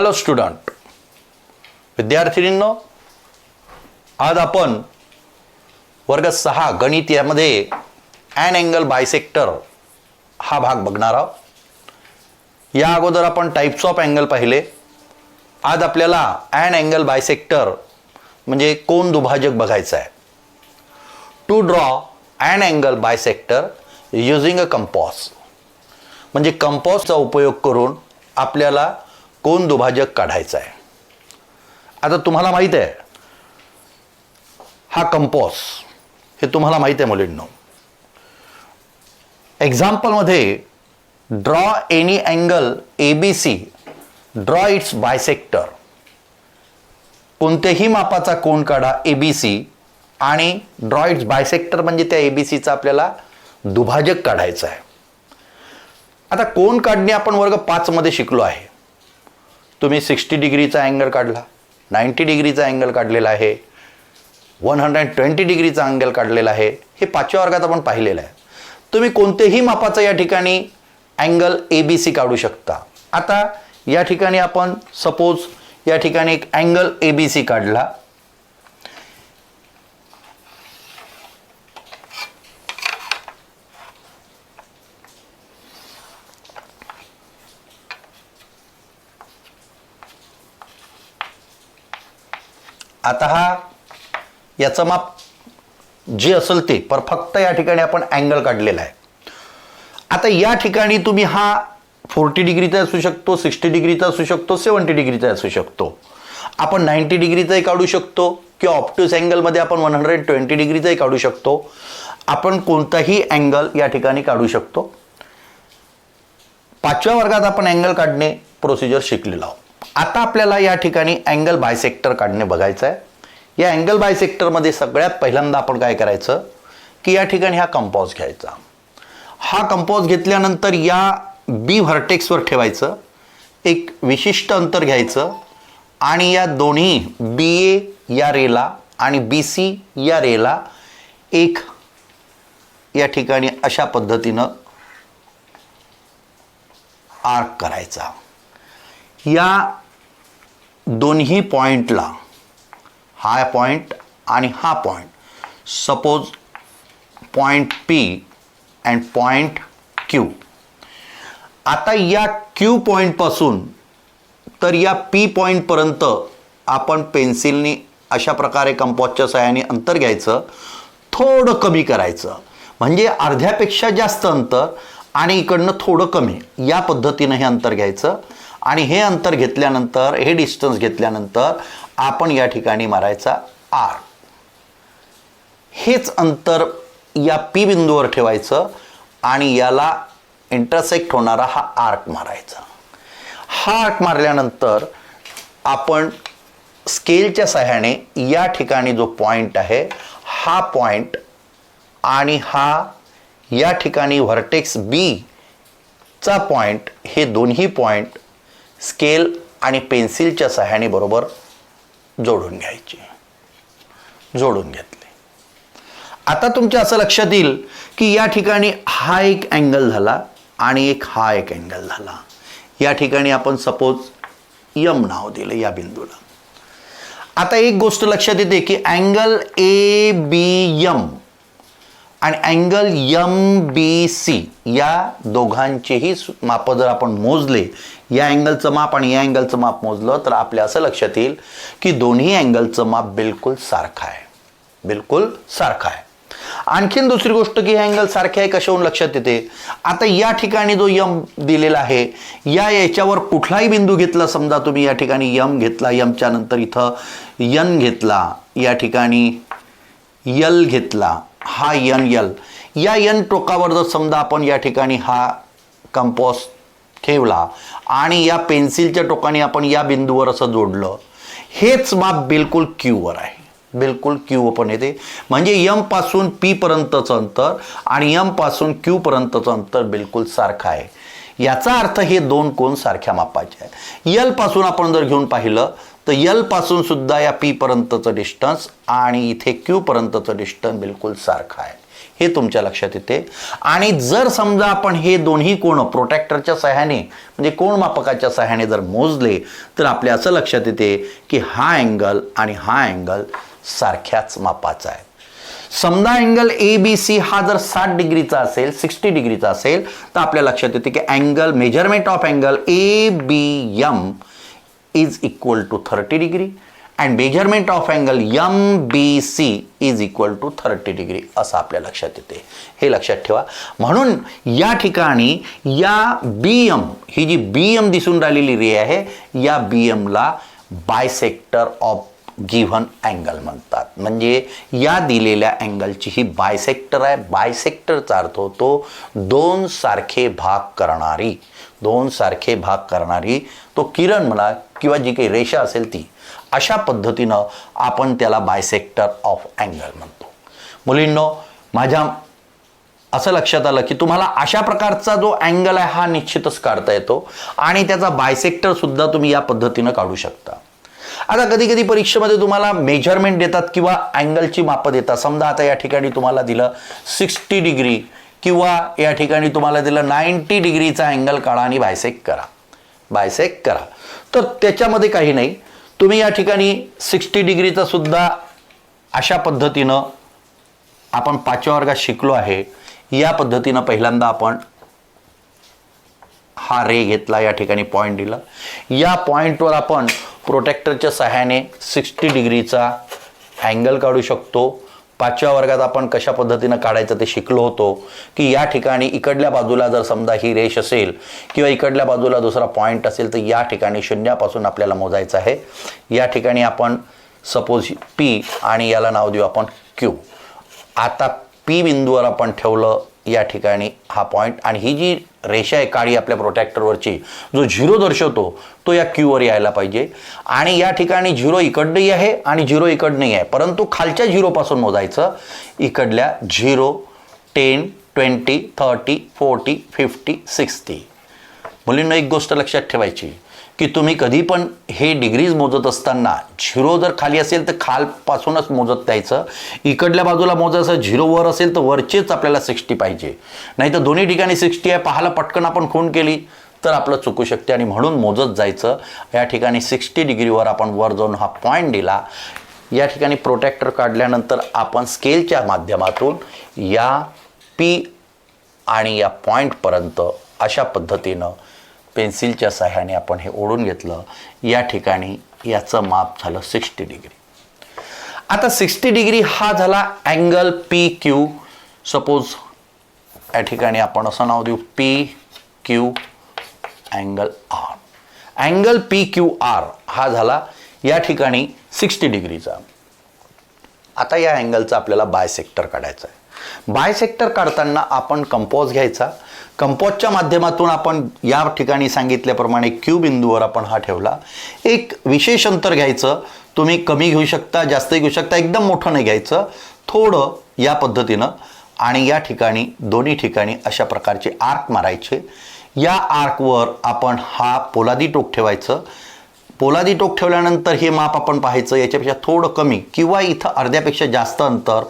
Hello student, विद्यार्थिनींनो, आज आपण वर्ग 6 गणित यामध्ये ॲन अँगल बायसेक्टर हा भाग बघणार आहोत। या अगोदर आपण टाइप्स ऑफ अँगल पाहिले। आज आपल्याला ॲन अँगल बायसेक्टर म्हणजे कोन दुभाजक बघायचा आहे। To draw an angle bisector using a compass, म्हणजे कंपॉसचा उपयोग करून आपल्याला कोन दुभाजक काढायचा आहे। आता तुम्हाला माहित आहे हा कंपॉस, हे तुम्हाला माहित आहे मुलींनो। एक्झाम्पल मध्ये draw any angle ABC, draw it's bisector. कोणत्याही मापाचा कोन काढा ABC आणि ड्रॉ इट्स बायसेक्टर म्हणजे त्या ABCचा आपल्याला दुभाजक काढायचा आहे। आता कोन काढणे आपण वर्ग 5 मध्ये शिकलो आहे। तुम्ही 60 डिग्रीचा अँगल काढला, 90 डिग्रीचा अँगल काढलेला आहे, 120 डिग्रीचा अँगल काढलेला आहे। हे 5व्या वर्गात आपण पाहिलेलं आहे। तुम्ही कोणतेही मापाचा या ठिकाणी अँगल ABC काढू शकता। आता या ठिकाणी आपण सपोज या ठिकाणी एक अँगल ABC काढला। आता हा याचं माप जे असेल ते पर फक्त या ठिकाणी आपण अँगल काढलेला आहे। आता या ठिकाणी तुम्ही हा 40 डिग्रीचा असू शकतो, 60 डिग्रीचा असू शकतो, 70 डिग्रीचा असू शकतो। आपण 90 डिग्रीचाही काढू शकतो किंवा ऑप्टूस अँगलमध्ये आपण 120 डिग्रीचाही काढू शकतो। आपण कोणताही अँगल या ठिकाणी काढू शकतो। 5व्या वर्गात आपण अँगल काढणे प्रोसिजर शिकलेलो आहोत। आता आपल्याला या ठिकाणी अँगल बायसेक्टर काढणे बघायचं आहे। या अँगल बायसेक्टरमध्ये सगळ्यात पहिल्यांदा आपण काय करायचं की या ठिकाणी हा कंपॉस घ्यायचा। हा कंपॉस घेतल्यानंतर या B व्हर्टेक्सवर ठेवायचं, एक विशिष्ट अंतर घ्यायचं आणि या दोन्ही BA या रेला आणि BC या रेला एक या ठिकाणी अशा पद्धतीनं आर्क करायचा। या दोन्ही पॉइंटला, हा पॉइंट आणि हा point, suppose point P and point Q। आता या Q पॉइंट पासून तर या P पॉइंट पर्यंत आपण पेन्सिलनी अशा प्रकारे कंपॉसच्या सहाय्याने अंतर घ्यायचं, थोडं कमी करायचं, म्हणजे अर्ध्यापेक्षा जास्त अंतर आणि इकडनं थोडं कमी, या पद्धतीनं हे अंतर घ्यायचं। आणि हे अंतर घेतल्यानंतर, हे डिस्टन्स घेतल्यानंतर आपण या ठिकाणी मारायचा आर्क। हेच अंतर या P बिंदूवर ठेवायचं आणि याला इंटरसेक्ट होणारा हा आर्क मारायचा। हा आर्क मारल्यानंतर आपण स्केलच्या सहाय्याने या ठिकाणी जो पॉइंट आहे हा पॉइंट आणि हा या ठिकाणी व्हर्टेक्स B चा पॉइंट, हे दोन्ही पॉइंट स्केल आणि पेन्सिलच्या सहाय्याने बरोबर जोडून घ्यायचे। जोडून घेतले। आता तुमच्या असं लक्षात येईल की या ठिकाणी हा एक अँगल झाला आणि एक हा एक अँगल झाला। या ठिकाणी आपण सपोज M नाव दिलं या बिंदूला। आता एक गोष्ट लक्षात येते की अँगल ABM आणि अँगल MBC या दोघांचेही माप जर आपण मोजले, या अँगलचं माप आणि या अँगलचं माप मोजलं, तर आपल्या असं लक्षात येईल की दोन्ही अँगलचं माप बिलकुल सारखं आहे, बिलकुल सारखं आहे। आणखीन दुसरी गोष्ट की हे अँगल सारखे आहे कशावरून लक्षात येते, आता या ठिकाणी जो M दिलेला आहे, याच्यावर कुठलाही बिंदू घेतला, समजा तुम्ही या ठिकाणी M घेतला, M च्या नंतर इथं N घेतला, या ठिकाणी L घेतला, हा L, या N टोकावर जर समजा आपण या ठिकाणी हा कंपॉस ठेवला आणि या पेन्सिलच्या टोकाने आपण या बिंदूवर असं जोडलं, हेच माप बिलकुल Q वर आहे, बिलकुल Q पण येते। म्हणजे M पासून P पर्यंतचं अंतर आणि M पासून Q पर्यंतचं अंतर बिलकुल सारखं आहे। याचा अर्थ हे दोन कोन सारख्या मापाचे आहेत। L पासून आपण जर घेऊन पाहिलं तर L पासून सुद्धा या P पर्यंतचं डिस्टन्स आणि इथे Q पर्यंतचं डिस्टन्स बिलकुल सारखं आहे। हे तुमच्या लक्षात येते. आणि जर समजा आपण हे दोन्ही कोण प्रोट्रॅक्टरच्या सहाय्याने म्हणजे कोण मापकाच्या सहाय्याने जर मोजले तर आपल्या असं लक्षात येते की हा अँगल आणि हा अँगल सारख्याच मापाचा आहे. समजा अँगल ABC हा जर 60 डिग्रीचा असेल 60 डिग्रीचा असेल तर आपल्या लक्षात येते की angle measurement of angle ABM is equal to 30 degree and measurement of angle MBC is equal to 30 degree असं आपल्या लक्षात येते. हे लक्षात ठेवा. म्हणून या ठिकाणी या BM ही जी BM दिसून राहिलेली रे आहे या BMला बायसेक्टर ऑफ गिव्हन अँगल म्हणतात. म्हणजे या दिलेल्या अँगलची ही बायसेक्टर आहे. बायसेक्टरचा अर्थ होतो दोन सारखे भाग करणारी तो किरण म्हणा किंवा जी काही रेषा असेल ती अशा पद्धतीनं आपण त्याला बायसेक्टर ऑफ अँगल म्हणतो. मुलींनो माझ्या असं लक्षात आलं की तुम्हाला अशा प्रकारचा जो अँगल आहे हा निश्चितच काढता येतो आणि त्याचा बायसेक्टर सुद्धा तुम्ही या पद्धतीनं काढू शकता. आता कधी कधी परीक्षेमध्ये तुम्हाला मेजरमेंट देतात किंवा अँगलची मापं देतात. समजा आता या ठिकाणी तुम्हाला दिलं 60 डिग्री किंवा या ठिकाणी तुम्हाला दिलं 90 डिग्रीचा अँगल काढा आणि बायसेक्ट करा. तर त्याच्यामध्ये काही नाही. तुम्ही या ठिकाणी 60 डिग्रीचा सुद्धा अशा पद्धतीनं आपण 5व्या वर्गात शिकलो आहे. या पद्धतीनं पहिल्यांदा आपण हा रे घेतला, या ठिकाणी पॉईंट दिला. या पॉईंटवर आपण प्रोटेक्टरच्या सहाय्याने 60 डिग्रीचा अँगल काढू शकतो. 5व्या वर्गात आपण कशा पद्धतीनं काढायचं ते शिकलो होतो की या ठिकाणी इकडल्या बाजूला जर समजा ही रेष असेल किंवा इकडल्या बाजूला दुसरा पॉईंट असेल तर या ठिकाणी शून्यापासून आपल्याला मोजायचं आहे. या ठिकाणी आपण सपोज P आणि याला नाव देऊ आपण Q. आता P बिंदूवर आपण ठेवलं या ठिकाणी हा पॉईंट आणि ही जी रेषा आहे काळी आपल्या प्रोटेक्टरवरची जो 0 दर्शवतो तो या Q वर यायला पाहिजे. आणि या ठिकाणी 0 इकडनंही आहे आणि 0 इकडनंही आहे, परंतु खालच्या 0 पासून मोजायचं. इकडल्या 0 10 20 30 40 50 60. मुलींना एक गोष्ट लक्षात ठेवायची की तुम्ही कधी पण हे डिग्रीज मोजत असताना 0 जर खाली असेल तर खालपासूनच मोजत द्यायचं. इकडल्या बाजूला मोजायचं 0 वर असेल तर वरचेच आपल्याला 60 पाहिजे. नाही तर दोन्ही ठिकाणी 60 आहे पाहायला पटकन आपण खूण केली तर आपलं चुकू शकते आणि म्हणून मोजत जायचं. या ठिकाणी 60 डिग्रीवर आपण वर जाऊन हा पॉईंट दिला. या ठिकाणी प्रोटेक्टर काढल्यानंतर आपण स्केलच्या माध्यमातून या P आणि या पॉईंटपर्यंत अशा पद्धतीनं पेन्सिलच्या सहाय्याने आपण हे ओढून घेतलं. या ठिकाणी याचं माप झालं 60 डिग्री. आता 60 डिग्री हा झाला अँगल PQ. सपोज या ठिकाणी आपण असं नाव देऊ PQ angle R. Angle PQR हा झाला या ठिकाणी 60 डिग्रीचा. आता या अँगलचा आपल्याला बायसेक्टर काढायचा आहे. बायसेक्टर काढताना आपण कंपोज घ्यायचा. कंपोजच्या माध्यमातून आपण या ठिकाणी सांगितल्याप्रमाणे Q बिंदूवर आपण हा ठेवला. एक विशेष अंतर घ्यायचं. तुम्ही कमी घेऊ शकता, जास्त घेऊ शकता, एकदम मोठं नाही घ्यायचं, थोडं या पद्धतीनं. आणि या ठिकाणी दोन्ही ठिकाणी अशा प्रकारचे आर्क मारायचे. या आर्कवर आपण हा पोलादी टोक ठेवायचं. पोलादी टोक ठेवल्यानंतर हे माप आपण पाहायचं याच्यापेक्षा थोडं कमी किंवा इथं अर्ध्यापेक्षा जास्त अंतर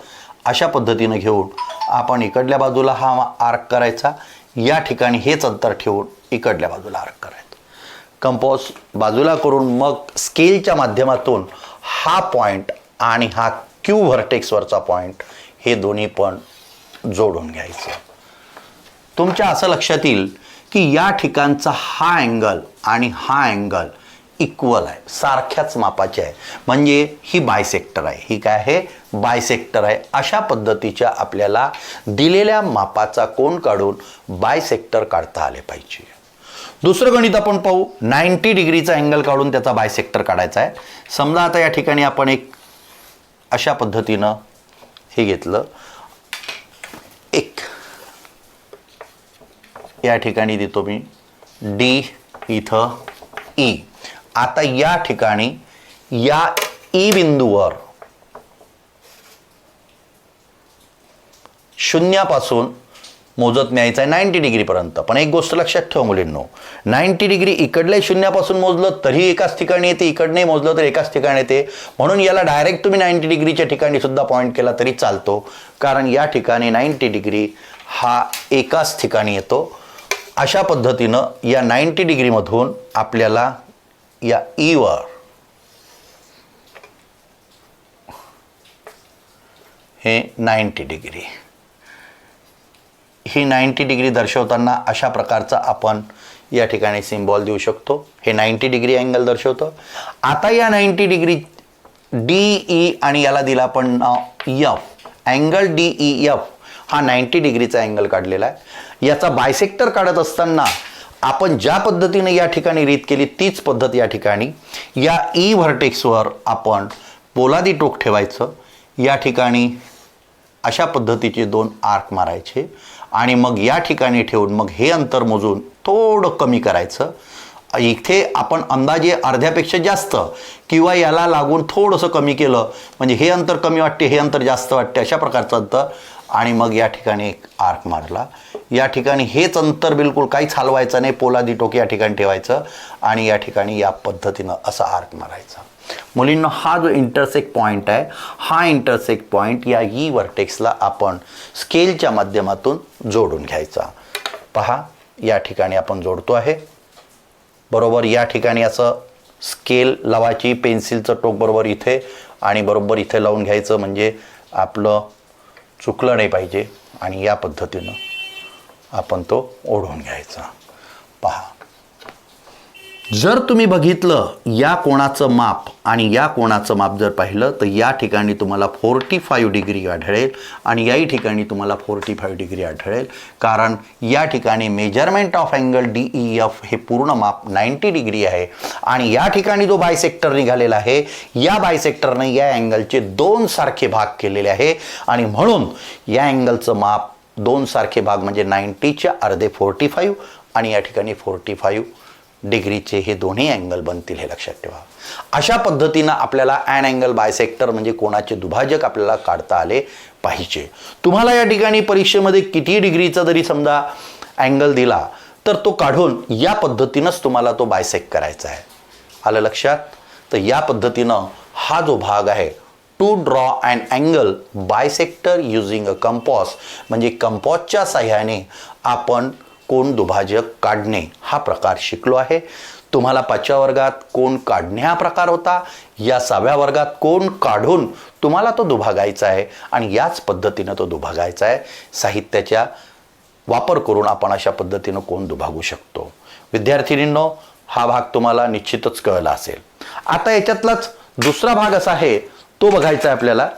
अशा पद्धतीनं घेऊन आपण इकडल्या बाजूला हा आर्क करायचा. या ठिकाणी हेच अंतर ठेवून इकडल्या बाजूला आर्क करायचं. कंपोज बाजूला करून मग स्केलच्या माध्यमातून हा पॉईंट आणि हा Q व्हर्टेक्सवरचा पॉईंट हे दोन्ही पण जोडून घ्यायचं. तुमच्या असं लक्षात येईल की या ठिकाणचा हा अँगल आणि हा अँगल इक्वल आहे, सारख्याच मापाचे आहे. म्हणजे ही बायसेक्टर आहे. ही काय आहे? बायसेक्टर आहे. अशा पद्धतीच्या आपल्याला दिलेल्या मापाचा कोन काढून बायसेक्टर काढता आले पाहिजे. दुसरं गणित आपण पाहू. 90 डिग्रीचा अँगल काढून त्याचा बायसेक्टर काढायचा आहे. समजा आता या ठिकाणी आपण एक अशा पद्धतीनं हे घेतलं. एक या ठिकाणी देतो मी D, इथं E. आता या ठिकाणी या E बिंदूवर शून्यापासून मोजत न्यायचं आहे 90 डिग्रीपर्यंत. पण एक गोष्ट लक्षात ठेवा मुलींनो, 90 डिग्री इकडल्या शून्यापासून मोजलं तरी एकाच ठिकाणी येते, इकडने मोजलं तर एकाच ठिकाणी येते. म्हणून याला डायरेक्ट तुम्ही 90 डिग्रीच्या ठिकाणी सुद्धा पॉईंट केला तरी चालतो, कारण या ठिकाणी 90 डिग्री हा एकाच ठिकाणी येतो. अशा पद्धतीनं या 90 डिग्रीमधून आपल्याला या ईवर हे 90 डिग्री, ही 90 डिग्री दर्शवताना अशा प्रकारचा आपण या ठिकाणी सिम्बॉल देऊ शकतो. हे 90 डिग्री अँगल दर्शवतं. आता या 90 डिग्री DE आणि याला दिला आपण नाव F, अँगल DEF हा 90 डिग्रीचा अँगल काढलेला आहे. याचा बायसेक्टर काढत असताना आपण ज्या पद्धतीने या ठिकाणी रीत केली तीच पद्धत या ठिकाणी या E व्हर्टेक्सवर आपण पोलादी टोक ठेवायचं. या ठिकाणी अशा पद्धतीचे 2 आर्क मारायचे आणि मग या ठिकाणी ठेवून मग हे अंतर मोजून थोडं कमी करायचं. इथे आपण अंदाजे अर्ध्यापेक्षा जास्त किंवा याला लागून थोडंसं कमी केलं म्हणजे हे अंतर कमी वाटते, हे अंतर जास्त वाटते, अशा प्रकारचं अंतर. आणि मग या ठिकाणी एक आर्क मारला. या ठिकाणी हेच अंतर बिलकुल काहीच हलवायचं नाही, पोलादी टोक या ठिकाणी ठेवायचं आणि या ठिकाणी या पद्धतीनं असा आर्क मारायचा. मुलींनो, हा जो इंटरसेक्ट पॉईंट आहे, हा इंटरसेक्ट पॉईंट या ई व्हर्टेक्सला आपण स्केलच्या माध्यमातून जोडून घ्यायचा. पहा, या ठिकाणी आपण जोडतो आहे. बरोबर या ठिकाणी असं स्केल लावायची, पेन्सिलचं टोक बरोबर इथे आणि बरोबर इथे लावून घ्यायचं, म्हणजे आपलं चुकलं नाही पाहिजे. आणि या पद्धतीनं आपण तो ओढून घ्यायचा. पहा, जर तुम्ही बघितलं या कोणाचं माप आणि या कोणाचं माप जर पाहिलं तर या ठिकाणी तुम्हाला 45 डिग्री आढळेल आणि याही ठिकाणी तुम्हाला 45 डिग्री आढळेल, कारण या ठिकाणी मेजरमेंट ऑफ अँगल DEF हे पूर्ण माप 90 डिग्री आहे. आणि या ठिकाणी जो बायसेक्टर निघालेला आहे, या बायसेक्टरने या अँगलचे 2 सारखे भाग केलेले आहे आणि म्हणून या अँगलचं माप 2 सारखे भाग म्हणजे 90च्या अर्धे 45 आणि या ठिकाणी 45 डिग्रीचे हे दोन्ही अँगल बनतील, हे लक्षात ठेवा. अशा पद्धतीनं आपल्याला ॲन अँगल बायसेक्टर म्हणजे कोणाचे दुभाजक आपल्याला काढता आले पाहिजे. तुम्हाला या ठिकाणी परीक्षेमध्ये किती डिग्रीचा जरी समजा अँगल दिला तर तो काढून या पद्धतीनंच तुम्हाला तो बायसेक्ट करायचा आहे. आलं लक्षात? तर या पद्धतीनं हा जो भाग आहे, to draw and angle bisector using a compass, म्हणजे कंपॉसच्या साह्याने आपण कोण दुभाजक काढणे हा प्रकार शिकलो आहे. तुम्हाला 5व्या वर्गात कोण काढणे हा प्रकार होता, या 6व्या वर्गात कोण काढून तुम्हाला तो दुभागायचा आहे आणि याच पद्धतीनं तो दुभागायचा आहे. साहित्याचा वापर करून आपण अशा पद्धतीनं कोण दुभागू शकतो. विद्यार्थिनींनो, हा भाग तुम्हाला निश्चितच कळला असेल. आता याच्यातलाच दुसरा भाग असा आहे, तो बघायचा आहे आपल्याला.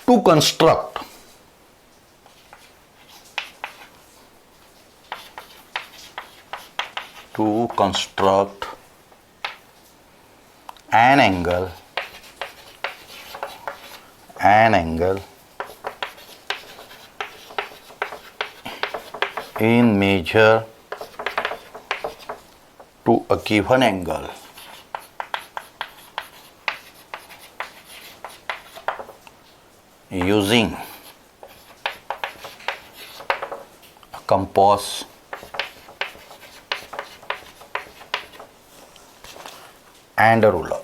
To construct an angle in measure to a given angle using a compass and a ruler.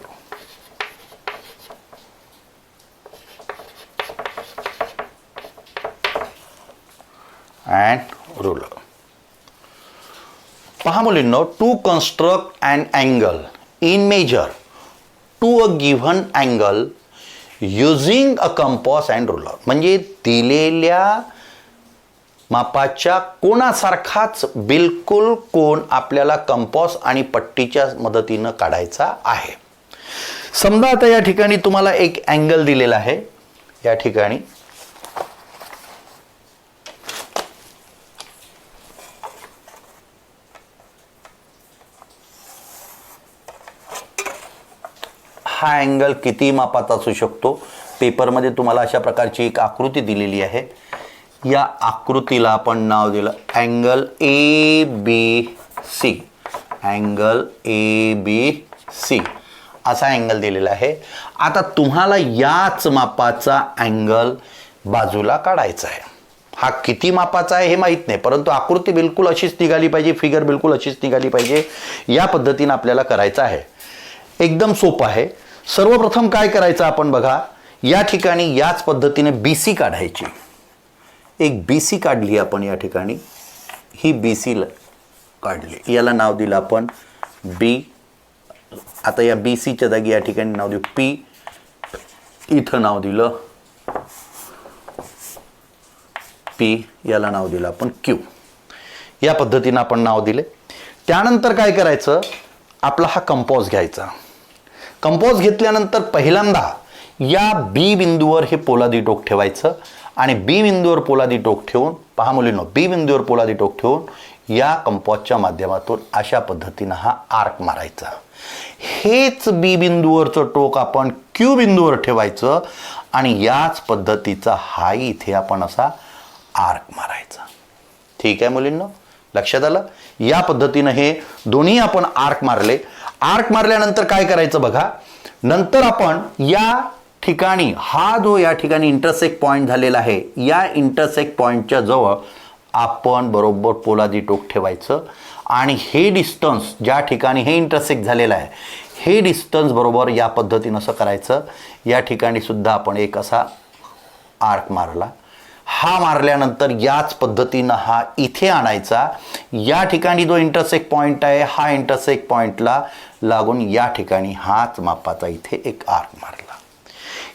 पहा मुलींनो, to construct an angle in measure to a given angle using a compass and ruler, म्हणजे दिलेल्या मापाच्या कोणासारखाच बिलकुल कोण आपल्याला compass आणि पट्टीच्या मदतीनं काढायचा आहे. समजा आता या ठिकाणी तुम्हाला एक अँगल दिलेला आहे. या ठिकाणी हा अँगल किती मापाचा असू शकतो. पेपरमध्ये तुम्हाला अशा प्रकारची एक आकृती दिलेली आहे. या आकृतीला आपण नाव दिलं अँगल ABC. अँगल ABC असा अँगल दिलेला आहे. आता तुम्हाला याच मापाचा अँगल बाजूला काढायचा आहे. हा किती मापाचा आहे हे माहीत नाही, परंतु आकृती बिलकुल अशीच निघाली पाहिजे, फिगर बिलकुल अशीच निघाली पाहिजे. या पद्धतीने आपल्याला करायचं आहे. एकदम सोपं आहे. सर्वप्रथम काय करायचं आपण बघा, या ठिकाणी याच पद्धतीने BC काढायची. एक BC काढली आपण या ठिकाणी, ही BC काढली, याला नाव दिलं आपण B. आता या BCच्या जागी या ठिकाणी नाव देऊ P, इथं नाव दिलं P, याला नाव दिलं आपण Q. या पद्धतीनं आपण नाव दिले. त्यानंतर काय करायचं, आपला हा कंपॉस घ्यायचा. कंपॉस घेतल्यानंतर पहिल्यांदा या B बिंदूवर हे पोलादी टोक ठेवायचं आणि B बिंदूवर पोलादी टोक ठेवून, पहा मुलींनो, B बिंदूवर पोलादी टोक ठेवून या कंपॉसच्या माध्यमातून अशा पद्धतीनं हा आर्क मारायचा. हेच B बिंदूवरचं टोक आपण Q बिंदूवर ठेवायचं आणि याच पद्धतीचा हा इथे आपण असा आर्क मारायचा. ठीक आहे मुलींनो, लक्षात आलं? या पद्धतीनं हे दोन्ही आपण आर्क मारले. आर्क मारल्यानंतर काय करायचं बघा, नंतर आपण या ठिकाणी हा जो या ठिकाणी इंटरसेक्ट पॉईंट झालेला आहे, या इंटरसेक्ट पॉईंटच्या जवळ आपण बरोबर पोलादी टोक ठेवायचं आणि हे डिस्टन्स ज्या ठिकाणी हे इंटरसेक्ट झालेलं आहे, हे डिस्टन्स बरोबर या पद्धतीनं असं करायचं. या ठिकाणी सुद्धा आपण एक असा आर्क मारला. हा मारल्यानंतर याच पद्धतीनं हा इथे आणायचा. या ठिकाणी जो इंटरसेक्ट पॉईंट आहे, हा इंटरसेक्ट पॉईंटला लागून या ठिकाणी हाच मापाचा इथे एक आर्क मारला.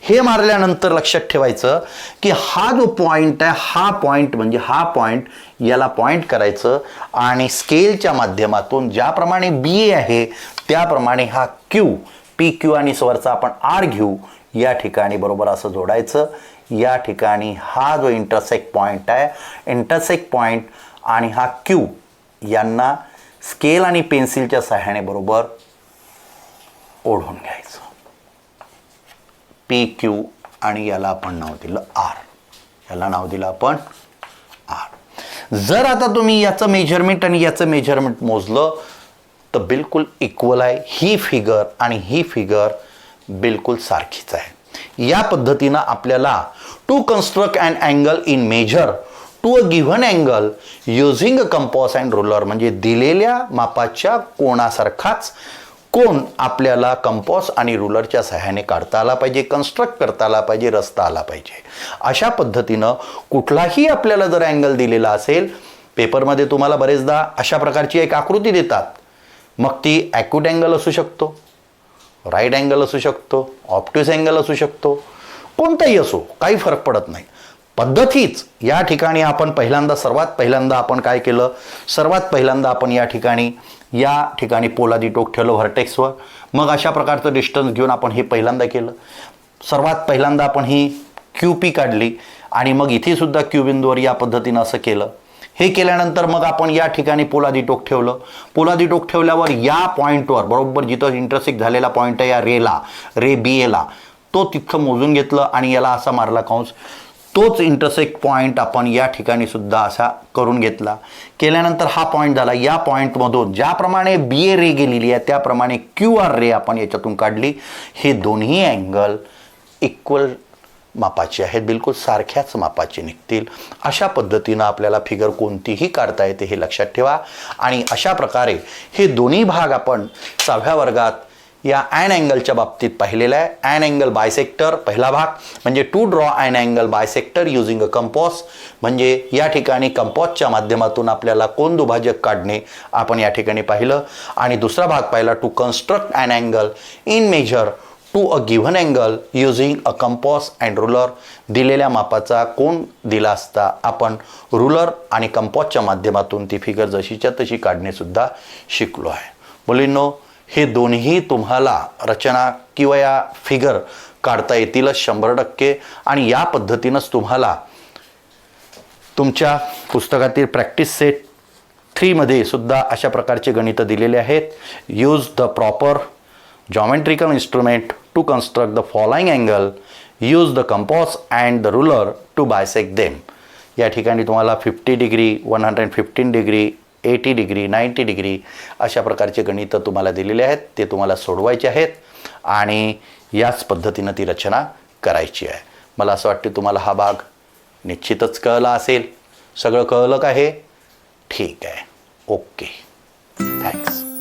हे मारल्यानंतर लक्षात ठेवायचं की हा जो पॉईंट आहे, हा पॉईंट म्हणजे हा पॉईंट, याला पॉईंट करायचं आणि स्केलच्या माध्यमातून ज्याप्रमाणे BA आहे त्याप्रमाणे हा Q, PQ आणि वरचा आपण R घेऊ. या ठिकाणी बरोबर असं जोडायचं. या ठिकाणी हा जो इंटरसेक्ट पॉईंट आहे, इंटरसेक्ट पॉईंट आणि हा Q यांना स्केल आणि पेन्सिलच्या सहाय्याने बरोबर ओढून घ्यायचं. PQ आणि याला आपण नाव दिलं R, याला नाव दिलं आपण R. जर आता तुम्ही याचं मेजरमेंट आणि याचं मेजरमेंट मोजलं तर बिलकुल इक्वल आहे. ही फिगर आणि ही फिगर बिलकुल सारखीच आहे. या पद्धतीनं आपल्याला to construct an angle in measure to a given angle using a compass and ruler, म्हणजे दिलेल्या मापाच्या कोणासारखाच कोण आपल्याला कंपॉस आणि रुलरच्या सहाय्याने काढता आला पाहिजे, कन्स्ट्रक्ट करता आला पाहिजे, रचता आला पाहिजे. अशा पद्धतीनं कुठलाही आपल्याला जर अँगल दिलेला असेल, पेपरमध्ये तुम्हाला बरेचदा अशा प्रकारची एक आकृती देतात. मग ती ॲक्यूट अँगल असू शकतो, राईट अँगल असू शकतो, ऑप्ट्यूज अँगल असू शकतो, कोणताही असो, काही फरक पडत नाही. पद्धतीच या ठिकाणी आपण सर्वात पहिल्यांदा आपण काय केलं, सर्वात पहिल्यांदा आपण या ठिकाणी पोलादी टोक ठेवलं व्हर्टेक्सवर. मग अशा प्रकारचं डिस्टन्स घेऊन आपण हे पहिल्यांदा केलं. सर्वात पहिल्यांदा आपण ही QP काढली आणि मग इथे सुद्धा Q बिंदूवर या पद्धतीनं असं केलं. हे केल्यानंतर मग आपण या ठिकाणी पोलादी टोक ठेवलं. पोलादी टोक ठेवल्यावर या पॉईंटवर बरोबर जिथं इंटरसेक्ट झालेला पॉईंट आहे या रे BAला, तो तिथं मोजून घेतलं आणि याला असा मारला कंस. तोच इंटरसेक्ट पॉईंट आपण या ठिकाणी सुद्धा असा करून घेतला. केल्यानंतर हा पॉईंट झाला. या पॉईंटमधून ज्याप्रमाणे BA रे गेलेली आहे त्याप्रमाणे QR रे आपण याच्यातून काढली. हे दोन्ही अँगल इक्वल मापाचे आहेत, बिलकुल सारख्याच मापाचे निघतील. अशा पद्धतीनं आपल्याला फिगर कोणतीही काढता येते हे लक्षात ठेवा. आणि अशा प्रकारे हे दोन्ही भाग आपण 6व्या वर्गात या ॲन अँगलच्या बाबतीत पाहिलेला आहे. ॲन अँगल बायसेक्टर पहिला भाग म्हणजे to draw an angle bisector using a compass, म्हणजे या ठिकाणी कंपॉसच्या माध्यमातून आपल्याला कोन दुभाजक काढणे आपण या ठिकाणी पाहिलं. आणि दुसरा भाग पाहिला to construct an angle in measure to a given angle using a compass and ruler. दिलेल्या मापाचा कोन दिला असता आपण रुलर आणि कंपॉसच्या माध्यमातून ती फिगर जशीच्या तशी काढणे सुद्धा शिकलो आहे. मुलींनो, हे दोन्ही तुम्हाला रचना किंवा या फिगर काढता येतीलच 100%. आणि या पद्धतीनंच तुम्हाला तुमच्या पुस्तकातील प्रॅक्टिस सेट 3मध्ये सुद्धा अशा प्रकारचे गणित दिलेले आहेत. Use the proper geometrical instrument to construct the following angle, use the compass and the ruler to bisect them. या ठिकाणी तुम्हाला 50 डिग्री, 115 डिग्री, 80 डिग्री, 90 डिग्री अशा प्रकारचे गणित तुम्हाला दिलेले आहेत. ते तुम्हाला सोडवायचे आहेत आणि याच पद्धतीनं ती रचना करायची आहे. मला असं वाटतं तुम्हाला हा भाग निश्चितच कळला असेल. सगळं कळलं का हे? ठीक आहे. ओके. थँक्स.